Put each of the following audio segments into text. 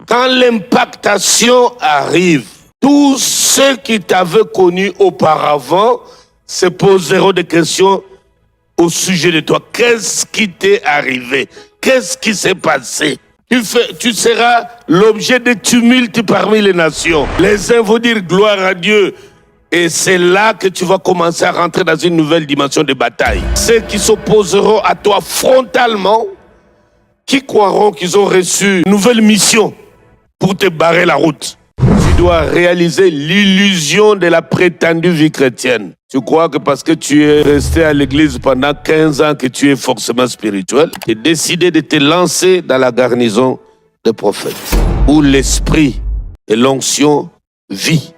Quand l'impactation arrive, tous ceux qui t'avaient connu auparavant se poseront des questions au sujet de toi. Qu'est-ce qui t'est arrivé? Qu'est-ce qui s'est passé? Tu seras l'objet de tumultes parmi les nations. Les uns vont dire gloire à Dieu. Et c'est là que tu vas commencer à rentrer dans une nouvelle dimension de bataille. Ceux qui s'opposeront à toi frontalement, qui croiront qu'ils ont reçu une nouvelle mission pour te barrer la route. Tu dois réaliser l'illusion de la prétendue vie chrétienne. Tu crois que parce que tu es resté à l'église pendant 15 ans que tu es forcément spirituel, tu as décidé de te lancer dans la garnison des prophètes, où l'esprit et l'onction vit,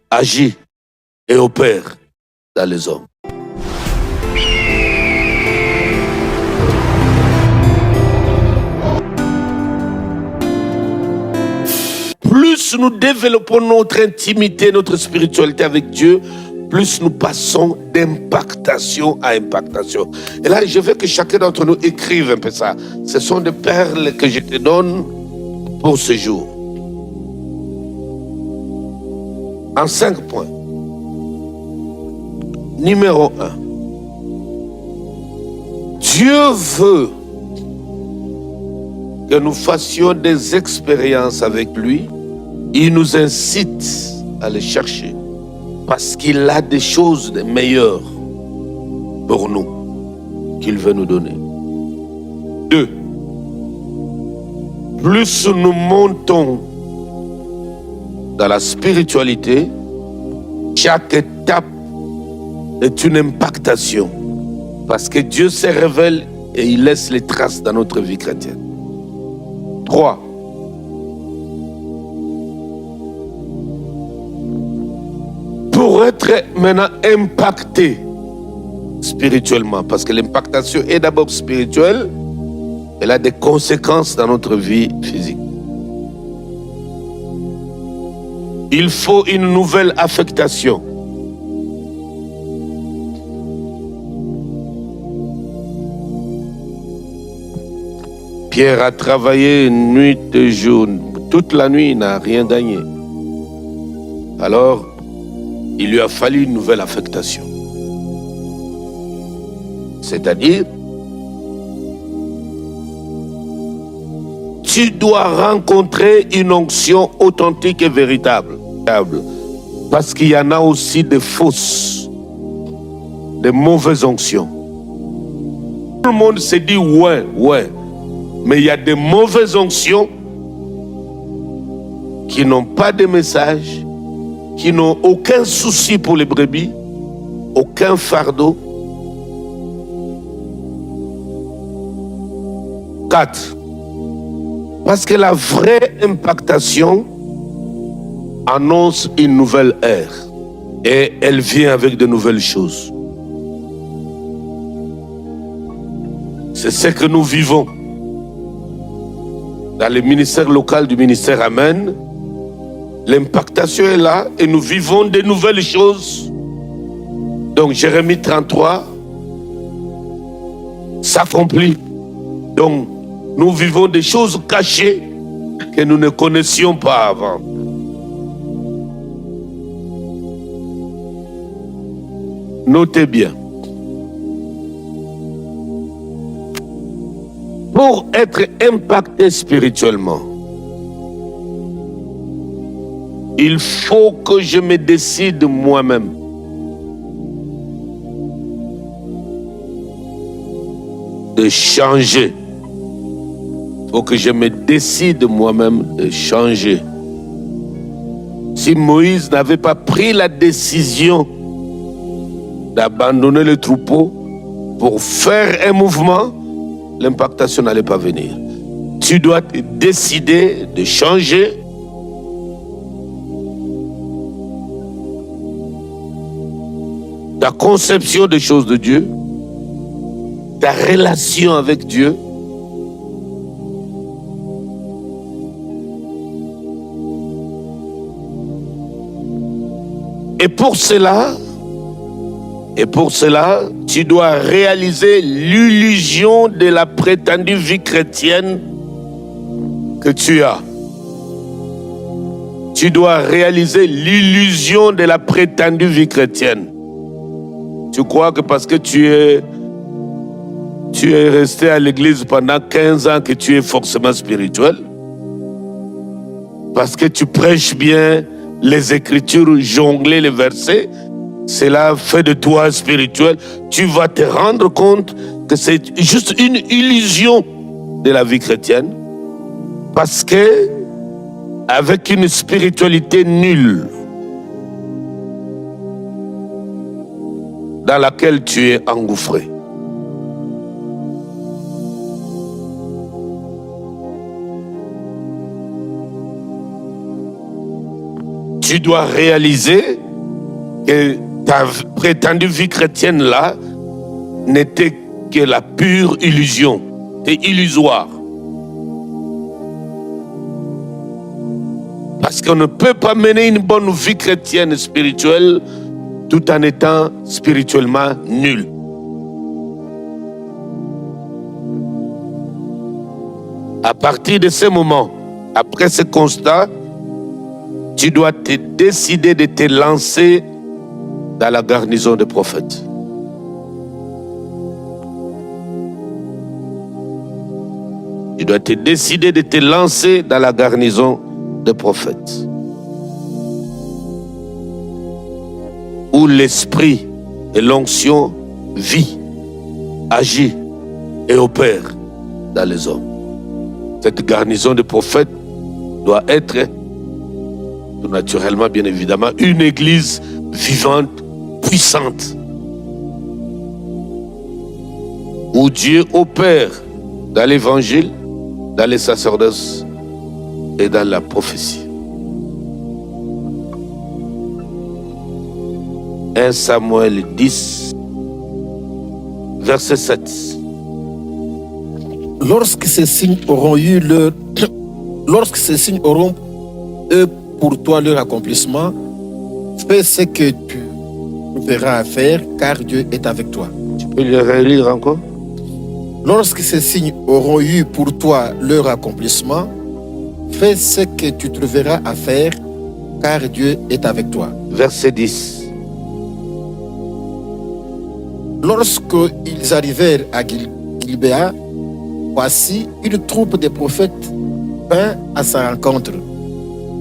agit et opère dans les hommes. Plus nous développons notre intimité, notre spiritualité avec Dieu, plus nous passons d'impactation à impactation. Et là, je veux que chacun d'entre nous écrive un peu ça. Ce sont des perles que je te donne pour ce jour. En 5 points. Numéro 1. Dieu veut que nous fassions des expériences avec lui. Il nous incite à le chercher parce qu'il a des choses meilleures pour nous qu'il veut nous donner. 2. Plus nous montons dans la spiritualité, chaque étape est une impactation parce que Dieu se révèle et il laisse les traces dans notre vie chrétienne. 3. Pour être maintenant impacté spirituellement, parce que l'impactation est d'abord spirituelle, elle a des conséquences dans notre vie physique. Il faut une nouvelle affectation. Pierre a travaillé nuit et jour. Toute la nuit, il n'a rien gagné. Alors, il lui a fallu une nouvelle affectation. C'est-à-dire, tu dois rencontrer une onction authentique et véritable. Parce qu'il y en a aussi des fausses, des mauvaises onctions. Tout le monde se dit ouais. Mais il y a des mauvaises onctions qui n'ont pas de message, qui n'ont aucun souci pour les brebis, aucun fardeau. 4. Parce que la vraie impactation annonce une nouvelle ère et elle vient avec de nouvelles choses. C'est ce que nous vivons dans le ministère local du ministère Amen. L'impactation est là et nous vivons de nouvelles choses. Donc Jérémie 33 s'accomplit. Donc nous vivons des choses cachées que nous ne connaissions pas avant. Notez bien. Pour être impacté spirituellement, il faut que je me décide moi-même. De changer. Il faut que je me décide moi-même de changer. Si Moïse n'avait pas pris la décision d'abandonner le troupeau pour faire un mouvement, l'impactation n'allait pas venir. Tu dois te décider de changer. Ta conception des choses de Dieu, ta relation avec Dieu. Et pour cela, tu dois réaliser l'illusion de la prétendue vie chrétienne que tu as. tu dois réaliser l'illusion de la prétendue vie chrétienne. Tu crois que parce que tu es resté à l'église pendant 15 ans que tu es forcément spirituel? Parce que tu prêches bien les Écritures, jongler les versets, cela fait de toi spirituel. Tu vas te rendre compte que c'est juste une illusion de la vie chrétienne. Parce que, avec une spiritualité nulle, dans laquelle tu es engouffré. Tu dois réaliser que ta prétendue vie chrétienne là n'était que la pure illusion, c'est illusoire. Parce qu'on ne peut pas mener une bonne vie chrétienne spirituelle tout en étant spirituellement nul. À partir de ce moment, après ce constat, tu dois te décider de te lancer dans la garnison des prophètes. Tu dois te décider de te lancer dans la garnison des prophètes. Où l'esprit et l'onction vit, agit et opère dans les hommes. Cette garnison des prophètes doit être, tout naturellement, bien évidemment, une église vivante, puissante, où Dieu opère dans l'évangile, dans les sacerdoces et dans la prophétie. 1 Samuel 10, verset 7. Lorsque ces signes auront pour toi leur accomplissement, fais ce que tu verras à faire, car Dieu est avec toi. Tu peux le relire encore? Lorsque ces signes auront eu pour toi leur accomplissement, fais ce que tu trouveras à faire, car Dieu est avec toi. Verset 10. Lorsqu'ils arrivèrent à Gilbéa, voici une troupe de prophètes vint à sa rencontre.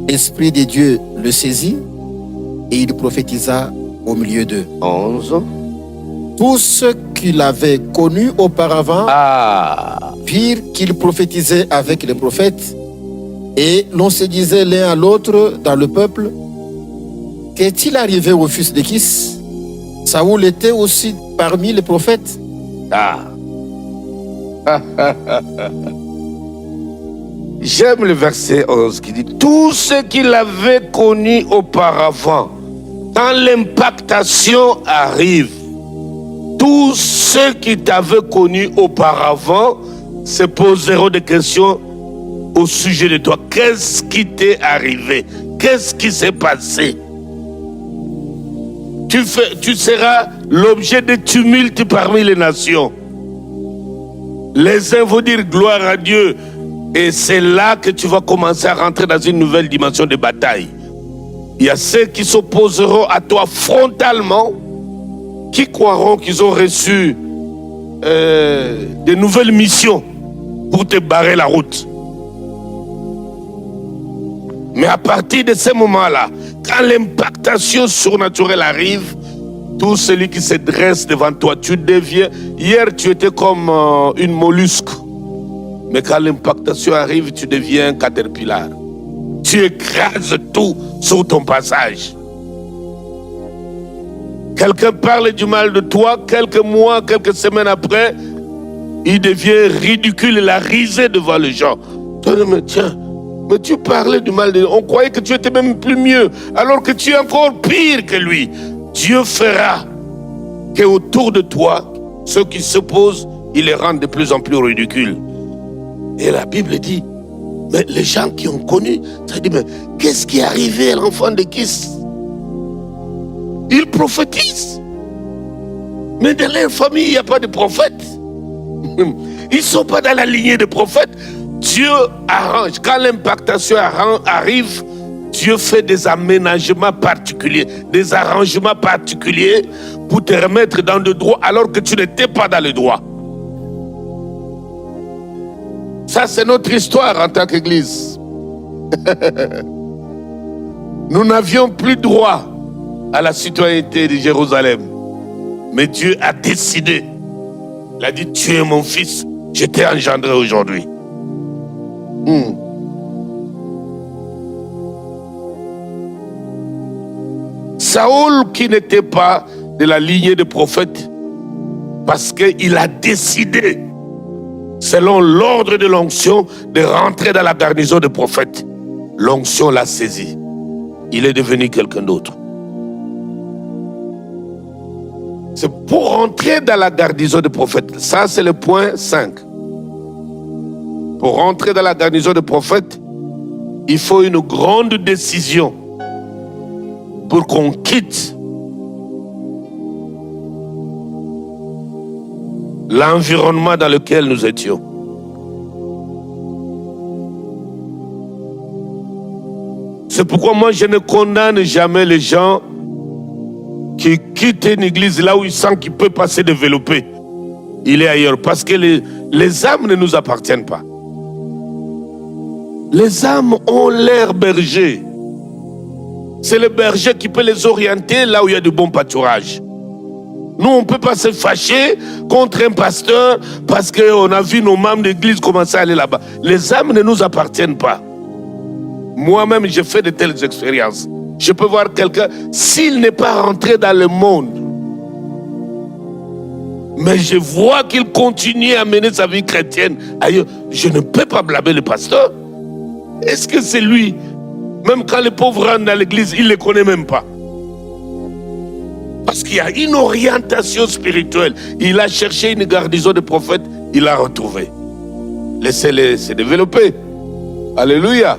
L'Esprit de Dieu le saisit et il prophétisa au milieu d'eux. 11. Tous ceux qui l'avaient connu auparavant virent qu'il prophétisait avec les prophètes, et l'on se disait l'un à l'autre dans le peuple: qu'est-il arrivé au fils de Kis? Saoul était aussi parmi les prophètes. J'aime le verset 11 qui dit: tous ceux qui l'avaient connu auparavant, quand l'impactation arrive, tous ceux qui t'avaient connu auparavant se poseront des questions au sujet de toi. Qu'est-ce qui t'est arrivé? Qu'est-ce qui s'est passé? Tu seras l'objet de tumultes parmi les nations. Les uns vont dire gloire à Dieu, et c'est là que tu vas commencer à rentrer dans une nouvelle dimension de bataille. Il y a ceux qui s'opposeront à toi frontalement, qui croiront qu'ils ont reçu de nouvelles missions pour te barrer la route. Mais à partir de ce moment-là, quand l'impactation surnaturelle arrive, tout celui qui se dresse devant toi, tu deviens... Hier, tu étais comme une mollusque. Mais quand l'impactation arrive, tu deviens un caterpillar. Tu écrases tout sur ton passage. Quelqu'un parle du mal de toi, quelques mois, quelques semaines après, il devient ridicule, la risée devant les gens. Mais tiens, mais tu parlais du mal de lui. On croyait que tu étais même plus mieux, alors que tu es encore pire que lui. Dieu fera qu'autour de toi, ceux qui s'opposent, il les rend de plus en plus ridicules. Et la Bible dit, mais les gens qui ont connu, ça dit, mais qu'est-ce qui est arrivé à l'enfant de Kis? Ils prophétisent. Mais dans leur famille, il n'y a pas de prophètes. Ils ne sont pas dans la lignée des prophètes. Dieu arrange. Quand l'impactation arrive, Dieu fait des aménagements particuliers, des arrangements particuliers pour te remettre dans le droit alors que tu n'étais pas dans le droit. Ça, c'est notre histoire en tant qu'Église. Nous n'avions plus droit à la citoyenneté de Jérusalem. Mais Dieu a décidé. Il a dit, tu es mon fils, je t'ai engendré aujourd'hui. Saül, qui n'était pas de la lignée des prophètes, parce qu'il a décidé, selon l'ordre de l'onction, de rentrer dans la garnison des prophètes. L'onction l'a saisi. Il est devenu quelqu'un d'autre. C'est pour rentrer dans la garnison des prophètes. Ça, c'est le point 5. Pour rentrer dans la garnison des prophètes, il faut une grande décision pour qu'on quitte l'environnement dans lequel nous étions. C'est pourquoi moi je ne condamne jamais les gens qui quittent une église là où ils sentent qu'ils peuvent pas se développer. Il est ailleurs. Parce que les âmes ne nous appartiennent pas. Les âmes ont leur berger. C'est le berger qui peut les orienter là où il y a du bon pâturage. Nous, on ne peut pas se fâcher contre un pasteur parce qu'on a vu nos membres d'église commencer à aller là-bas. Les âmes ne nous appartiennent pas. Moi-même, j'ai fait de telles expériences. Je peux voir quelqu'un, s'il n'est pas rentré dans le monde, mais je vois qu'il continue à mener sa vie chrétienne ailleurs, je ne peux pas blâmer le pasteur. Est-ce que c'est lui? Même quand les pauvres rentrent dans l'église, il ne les connaît même pas. Parce qu'il y a une orientation spirituelle. Il a cherché une garnison de prophètes, il l'a retrouvé. Laissez-les se développer. Alléluia.